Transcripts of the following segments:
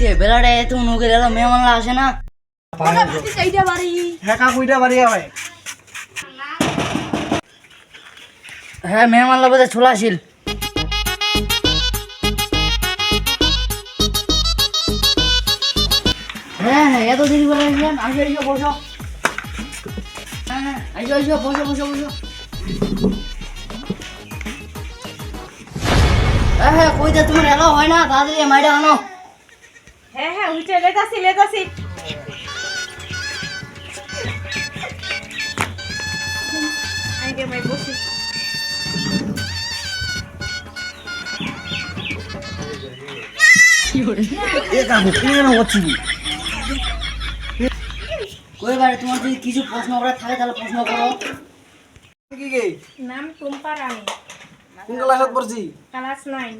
কইতে বেলাটা এত নৌকে গেল মেহমানরা আসে না। হ্যাঁ কাকু এটা বাড়ি হয়। হ্যাঁ মেহমানরা বোধহয় ছোলাশীল। হ্যাঁ হ্যাঁ এত দেরি করে আসলেন, আসো এসো বসো। হ্যাঁ হ্যাঁ এসো এসো বসো বসো বসো। হ্যাঁ হ্যাঁ কইতে তোমার এলো হয় না, তাড়াতাড়ি মাইটা আনো। হ্যাঁ হ্যাঁ উঠে লেতাছি আগে ভাই বসি। এ কাকু কেন করছিস? কই বারে তোমার যদি কিছু প্রশ্ন করার থাকে তাহলে প্রশ্ন করো। কি কে নাম টুম্পা রানী, কোন ক্লাসত পড়ছি? ক্লাস 9।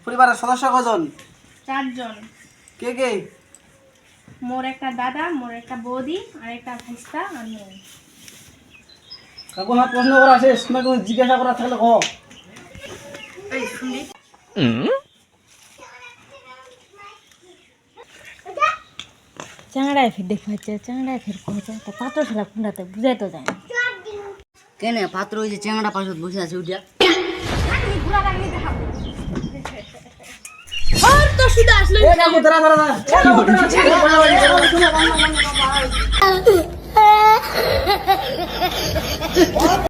পরিবারের সদস্য কজন? 4 জন। কে কে? মোর একটা দাদা, মোর একটা বৌদি আর একটা ভাইস্তা আর মই। কাকু আমার প্রশ্ন করা শেষ, তোমার কোনো জিজ্ঞাসা করা থাকলে কও। চাংড়ায় ফের দেখাচ্ছে, চাংড়ায় ফের কইছে তা পাত্র শালা কোনটাতে বুঝাই তো যায় না। কেনে পাত্র ওই যে চেংড়া পাশত বসে আছে উঠিয়া। আর তো শুধু আসলো এ কাকু দাঁড়া দাঁড়া দাঁড়া।